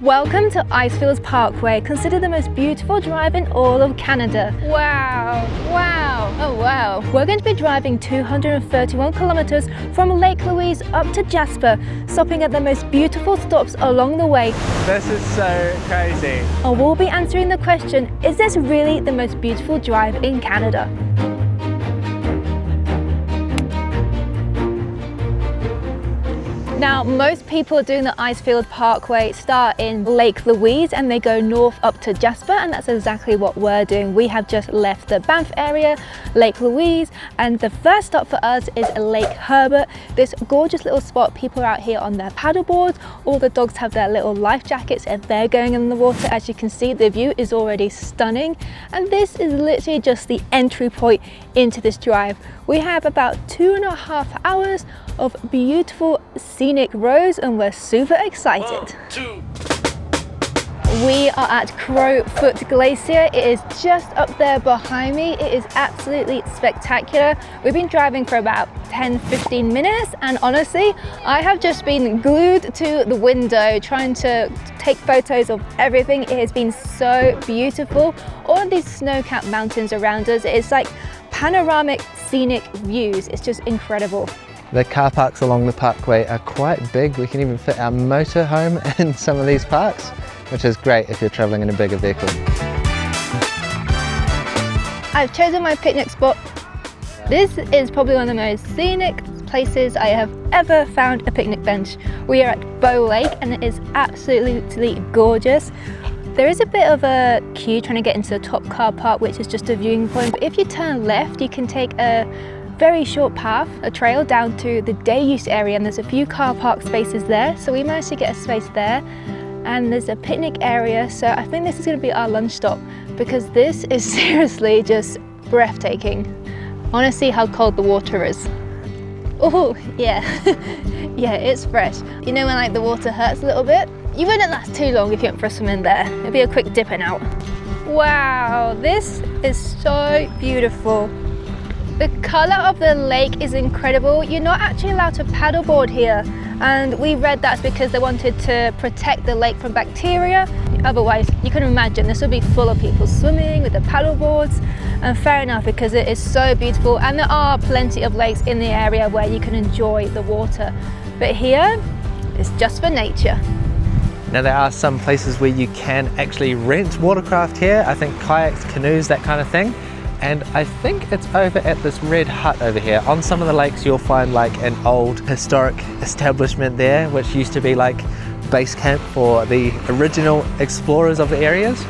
Welcome to Icefields Parkway, considered the most beautiful drive in all of Canada. Wow, wow, oh wow. We're going to be driving 231 kilometers from Lake Louise up to Jasper, stopping at the most beautiful stops along the way. This is so crazy. And we'll be answering the question, is this really the most beautiful drive in Canada? Now, most people doing the Icefields Parkway start in Lake Louise and they go north up to Jasper, and that's exactly what we're doing. We have just left the Banff area, Lake Louise, and the first stop for us is Lake Herbert. This gorgeous little spot, people are out here on their paddle boards, all the dogs have their little life jackets and they're going in the water. As you can see, the view is already stunning, and this is literally just the entry point into this drive. We have about 2.5 hours of beautiful scenic roads and we're super excited. We are at Crowfoot Glacier. It is just up there behind me. It is absolutely spectacular. We've been driving for about 10-15 minutes and honestly, I have just been glued to the window trying to take photos of everything. It has been so beautiful. All of these snow-capped mountains around us, it's like panoramic scenic views. It's just incredible. The car parks along the parkway are quite big. We can even fit our motorhome in some of these parks, which is great if you're traveling in a bigger vehicle. I've chosen my picnic spot. This is probably one of the most scenic places I have ever found a picnic bench. We are at Peyto Lake and it is absolutely gorgeous. There is a bit of a queue trying to get into the top car park, which is just a viewing point, but if you turn left you can take a very short path, a trail down to the day use area, and there's a few car park spaces there, so we managed to get a space there. And there's a picnic area, so I think this is going to be our lunch stop because this is seriously just breathtaking. I want to see how cold the water is. Oh yeah, yeah, it's fresh. You know when like the water hurts a little bit? You wouldn't last too long if you went for a swim in there. It'd be a quick dip and out. Wow, this is so beautiful. The colour of the lake is incredible. You're not actually allowed to paddleboard here, and we read that's because they wanted to protect the lake from bacteria. Otherwise, you can imagine this would be full of people swimming with the paddleboards, and fair enough because it is so beautiful, and there are plenty of lakes in the area where you can enjoy the water. But here, it's just for nature. Now there are some places where you can actually rent watercraft here. I think kayaks, canoes, that kind of thing. And I think it's over at this red hut over here. On some of the lakes you'll find like an old historic establishment there, which used to be like base camp for the original explorers of the areas.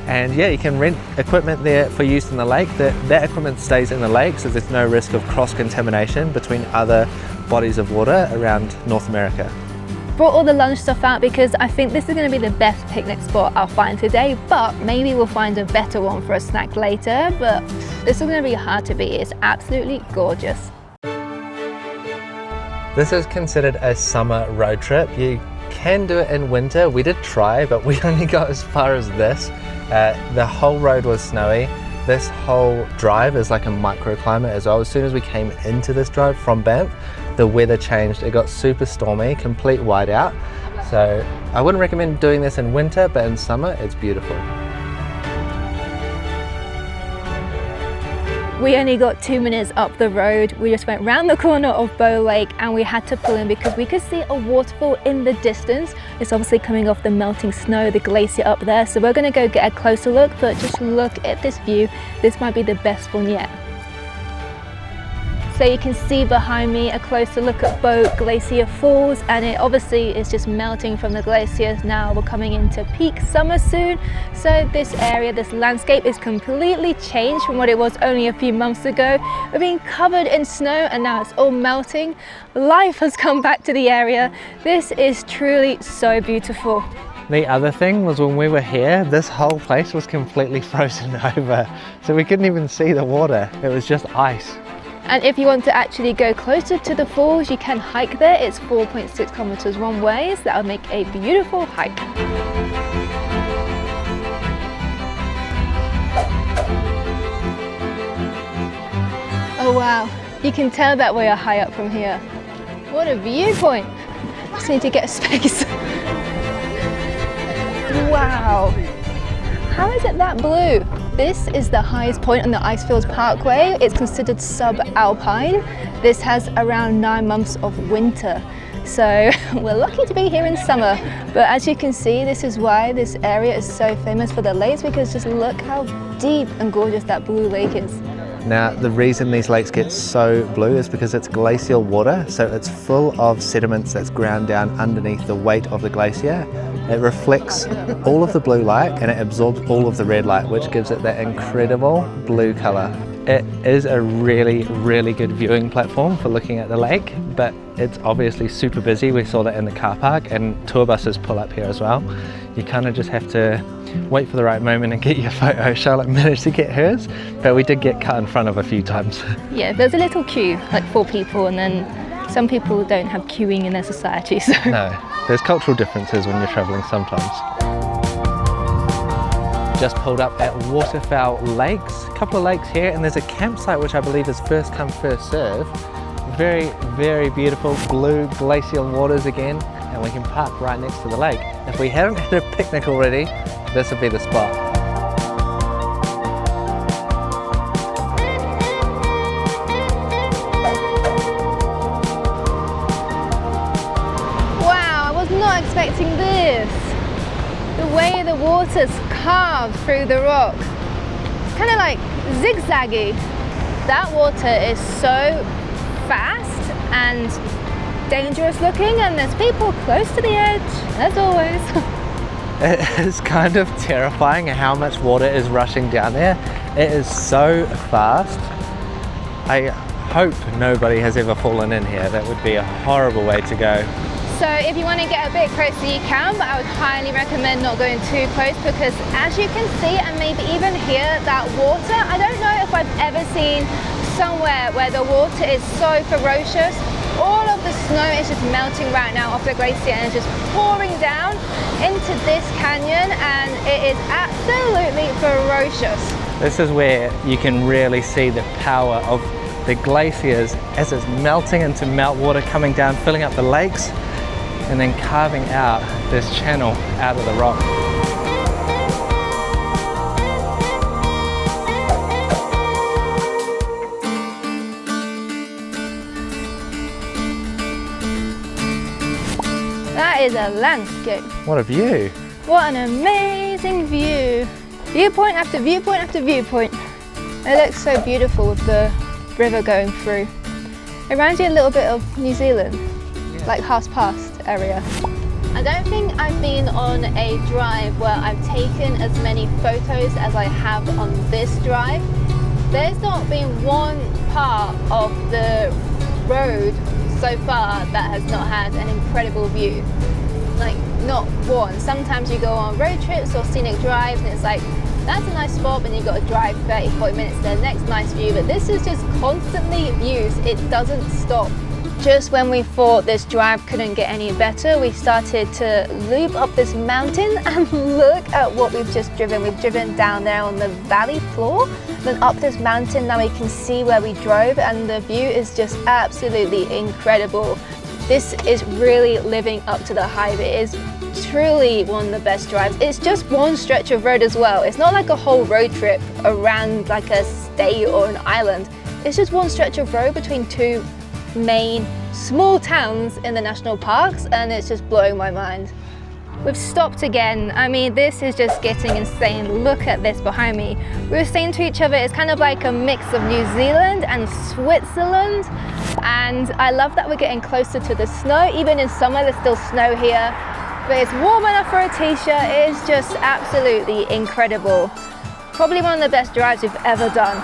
And yeah, you can rent equipment there for use in the lake. That equipment stays in the lake, so there's no risk of cross-contamination between other bodies of water around North America. Brought all the lunch stuff out because I think this is going to be the best picnic spot I'll find today, but maybe we'll find a better one for a snack later, but this is going to be hard to beat. It's absolutely gorgeous. This is considered a summer road trip. You can do it in winter. We did try, but we only got as far as this. The whole road was snowy. This whole drive is like a microclimate as well. As soon as we came into this drive from Banff, the weather changed. It got super stormy, complete whiteout. So I wouldn't recommend doing this in winter, but in summer, it's beautiful. We only got 2 minutes up the road. We just went round the corner of Peyto Lake and we had to pull in because we could see a waterfall in the distance. It's obviously coming off the melting snow, the glacier up there. So we're gonna go get a closer look, but just look at this view. This might be the best one yet. So you can see behind me a closer look at Peyto Glacier Falls, and it obviously is just melting from the glaciers now. We're coming into peak summer soon, so this area, this landscape is completely changed from what it was only a few months ago. We're being covered in snow and now it's all melting. Life has come back to the area. This is truly so beautiful. The other thing was when we were here, this whole place was completely frozen over, so we couldn't even see the water. It was just ice. And if you want to actually go closer to the falls, you can hike there. It's 4.6 kilometers one way, so that would make a beautiful hike. Oh wow, you can tell that we are high up from here. What a viewpoint. Just need to get a space. Wow! How is it that blue? This is the highest point on the Icefields Parkway. It's considered sub-alpine. This has around 9 months of winter. So we're lucky to be here in summer. But as you can see, this is why this area is so famous for the lakes, because just look how deep and gorgeous that blue lake is. Now, the reason these lakes get so blue is because it's glacial water, so it's full of sediments that's ground down underneath the weight of the glacier. It reflects all of the blue light and it absorbs all of the red light, which gives it that incredible blue color. It is a really, really good viewing platform for looking at the lake, but it's obviously super busy. We saw that in the car park, and tour buses pull up here as well. You kind of just have to wait for the right moment and get your photo. Charlotte managed to get hers, but we did get cut in front of a few times. Yeah, there's a little queue, like 4 people, and then some people don't have queuing in their society. So. No, there's cultural differences when you're traveling sometimes. Just pulled up at Waterfowl Lakes, a couple of lakes here, and there's a campsite which I believe is first come first serve. Very, very beautiful blue glacial waters again, and we can park right next to the lake. If we haven't had a picnic already, this would be the spot. Wow, I was not expecting this. The way the water's carved through the rock. It's kind of like zigzaggy. That water is so fast and dangerous looking, and there's people close to the edge, as always. It is kind of terrifying how much water is rushing down there. It is so fast. I hope nobody has ever fallen in here. That would be a horrible way to go. So if you want to get a bit closer, you can, but I would highly recommend not going too close, because as you can see and maybe even hear that water, I don't know if I've ever seen somewhere where the water is so ferocious. All of the snow is just melting right now off the glacier and it's just pouring down into this canyon, and it is absolutely ferocious. This is where you can really see the power of the glaciers as it's melting into meltwater coming down, filling up the lakes, and then carving out this channel out of the rock. That is a landscape. What a view. What an amazing view. Viewpoint after viewpoint after viewpoint. It looks so beautiful with the river going through. It reminds you a little bit of New Zealand, like Howse area. I don't think I've been on a drive where I've taken as many photos as I have on this drive. There's not been one part of the road so far that has not had an incredible view. Like, not one. Sometimes you go on road trips or scenic drives and it's like, that's a nice spot, and you've got to drive 30-40 minutes to the next nice view, but this is just constantly views. It doesn't stop. Just when we thought this drive couldn't get any better, we started to loop up this mountain, and look at what we've just driven. We've driven down there on the valley floor, then up this mountain. Now we can see where we drove, and the view is just absolutely incredible. This is really living up to the hype. It is truly one of the best drives. It's just one stretch of road as well. It's not like a whole road trip around like a state or an island. It's just one stretch of road between 2 main small towns in the national parks, and it's just blowing my mind. We've stopped again. I mean, this is just getting insane. Look at this behind me. We were saying to each other, it's kind of like a mix of New Zealand and Switzerland, and I love that we're getting closer to the snow. Even in summer there's still snow here, but it's warm enough for a t-shirt. It is just absolutely incredible. Probably one of the best drives we've ever done.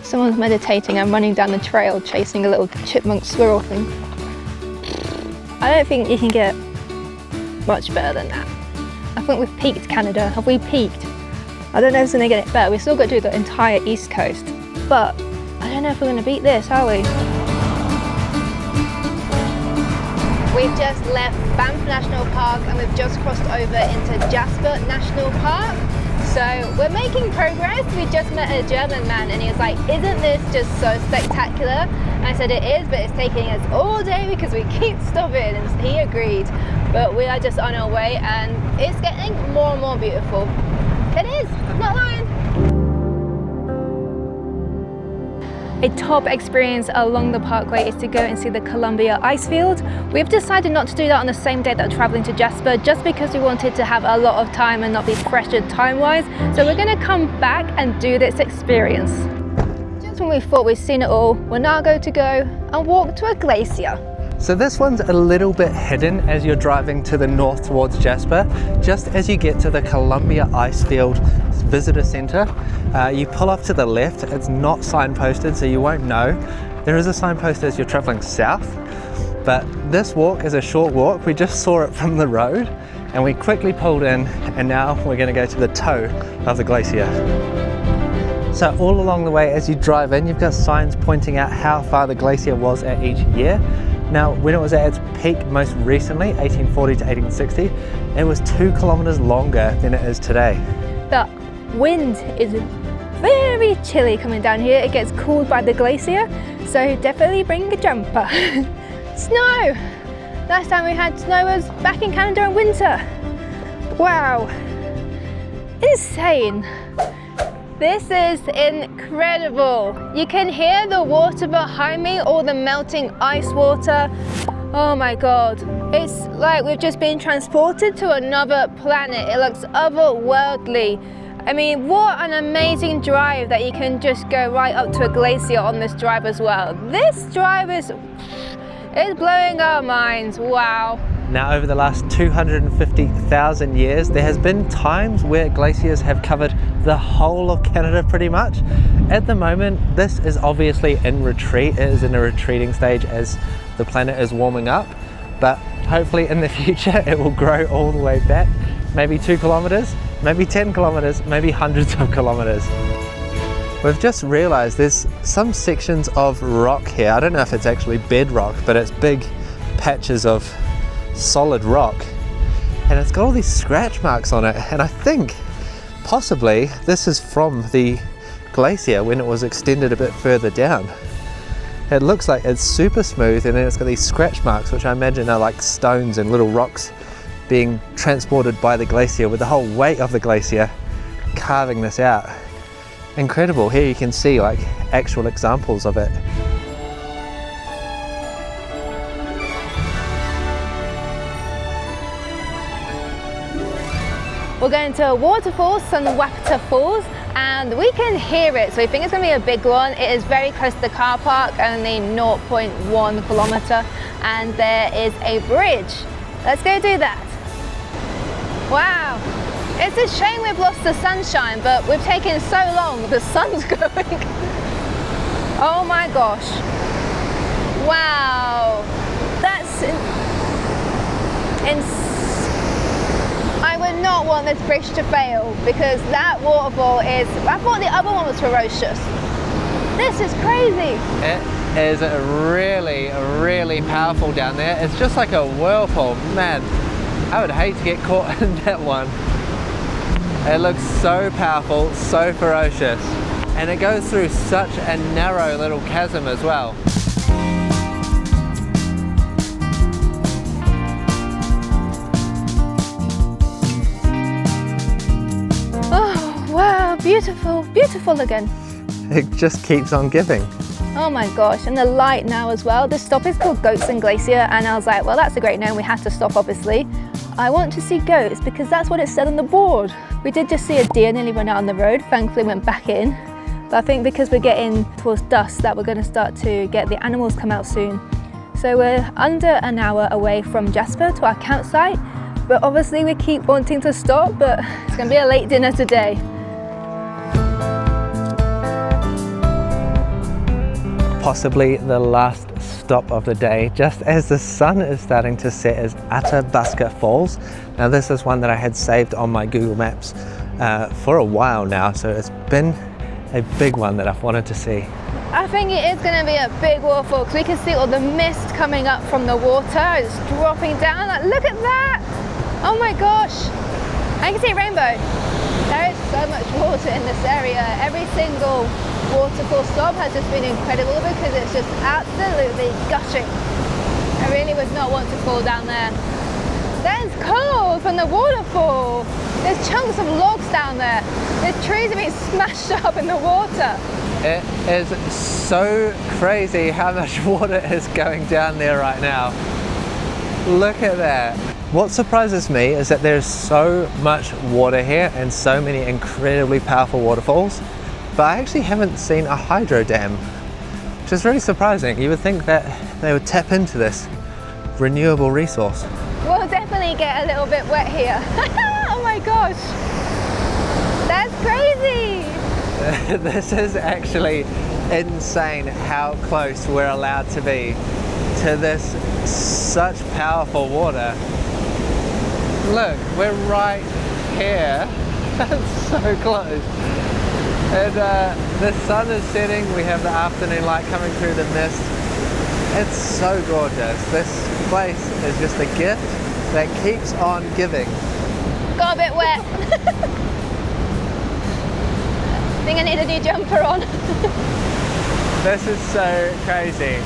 Someone's meditating. I'm running down the trail chasing a little chipmunk squirrel thing. I don't think you can get much better than that. I think we've peaked Canada. Have we peaked? I don't know if it's gonna get it better. We've still got to do the entire east coast, but I don't know if we're gonna beat this, are we? We've just left Banff National Park and we've just crossed over into Jasper National Park. So we're making progress. We just met a German man and he was like, isn't this just so spectacular? And I said it is, but it's taking us all day because we keep stopping, and he agreed. But we are just on our way, and it's getting more and more more beautiful. It is, not lying. A top experience along the parkway is to go and see the Columbia Icefield. We've decided not to do that on the same day that we're traveling to Jasper, just because we wanted to have a lot of time and not be pressured time-wise. So we're going to come back and do this experience. Just when we thought we'd seen it all, we're now going to go and walk to a glacier. So this one's a little bit hidden as you're driving to the north towards Jasper. Just as you get to the Columbia Icefield Visitor Centre, you pull off to the left. It's not signposted, so you won't know. There is a signpost as you're travelling south, but this walk is a short walk. We just saw it from the road and we quickly pulled in, and now we're going to go to the toe of the glacier. So all along the way as you drive in, you've got signs pointing out how far the glacier was at each year. Now, when it was at its peak most recently, 1840 to 1860, it was 2 kilometres longer than it is today. The wind is very chilly coming down here. It gets cooled by the glacier, so definitely bring a jumper. Snow! Last time we had snow was back in Canada in winter. Wow, insane. This is incredible. You can hear the water behind me, all the melting ice water. Oh my God. It's like we've just been transported to another planet. It looks otherworldly. I mean, what an amazing drive that you can just go right up to a glacier on this drive as well. This drive is blowing our minds. Wow. Now, over the last 250,000 years, there has been times where glaciers have covered the whole of Canada pretty much. At the moment, this is obviously in retreat. It is in a retreating stage as the planet is warming up, but hopefully in the future it will grow all the way back, maybe 2 kilometres, maybe 10 kilometres, maybe hundreds of kilometres. We've just realised there's some sections of rock here. I don't know if it's actually bedrock, but it's big patches of solid rock, and it's got all these scratch marks on it, and I think possibly this is from the glacier when it was extended a bit further down. It looks like it's super smooth, and then it's got these scratch marks, which I imagine are like stones and little rocks being transported by the glacier, with the whole weight of the glacier carving this out. Incredible. Here you can see like actual examples of it. We're going to a waterfall, Sunwapata Falls, and we can hear it, so we think it's going to be a big one. It is very close to the car park, only 0.1 kilometre, and there is a bridge. Let's go do that. Wow, it's a shame we've lost the sunshine, but we've taken so long, the sun's going. Oh my gosh. Wow, that's insane. I would not want this bridge to fail, because that waterfall is, I thought the other one was ferocious. This is crazy. It is really, really powerful down there. It's just like a whirlpool. Man, I would hate to get caught in that one. It looks so powerful, so ferocious. And it goes through such a narrow little chasm as well. Wow, beautiful, beautiful again. It just keeps on giving. Oh my gosh, and the light now as well. This stop is called Goats and Glacier, and I was like, well, that's a great name, we had to stop obviously. I want to see goats because that's what it said on the board. We did just see a deer nearly run out on the road, thankfully went back in. But I think because we're getting towards dusk that we're going to start to get the animals come out soon. So we're under an hour away from Jasper to our campsite, but obviously we keep wanting to stop, but it's going to be a late dinner today. Possibly the last stop of the day, just as the sun is starting to set, is Athabasca Falls. Now this is one that I had saved on my Google Maps for a while now, so it's been a big one that I've wanted to see. I think it is going to be a big waterfall because we can see all the mist coming up from the water. It's dropping down. Like, look at that! Oh my gosh! I can see a rainbow. There is so much water in this area. Every single waterfall stop has just been incredible because it's just absolutely gushing. I really would not want to fall down there. There's cool from the waterfall. There's chunks of logs down there. There's trees being smashed up in the water. It is so crazy how much water is going down there right now. Look at that. What surprises me is that there's so much water here and so many incredibly powerful waterfalls, but I actually haven't seen a hydro dam, which is really surprising. You would think that they would tap into this renewable resource. We'll definitely get a little bit wet here. Oh my gosh, that's crazy. This is actually insane how close we're allowed to be to this such powerful water. Look, we're right here. That's so close. And the sun is setting. We have the afternoon light coming through the mist. It's so gorgeous. This place is just a gift that keeps on giving. Got a bit wet. I think I need a new jumper on. This is so crazy.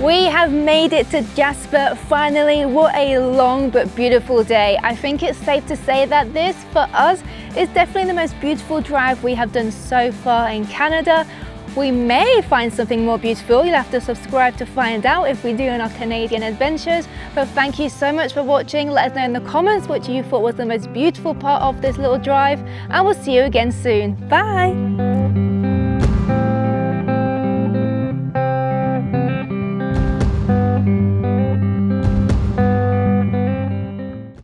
We have made it to Jasper finally. What a long but beautiful day. I think it's safe to say that this, for us, is definitely the most beautiful drive we have done so far in Canada. We may find something more beautiful. You'll have to subscribe to find out if we do on our Canadian adventures. But thank you so much for watching. Let us know in the comments what you thought was the most beautiful part of this little drive, and we'll see you again soon. Bye!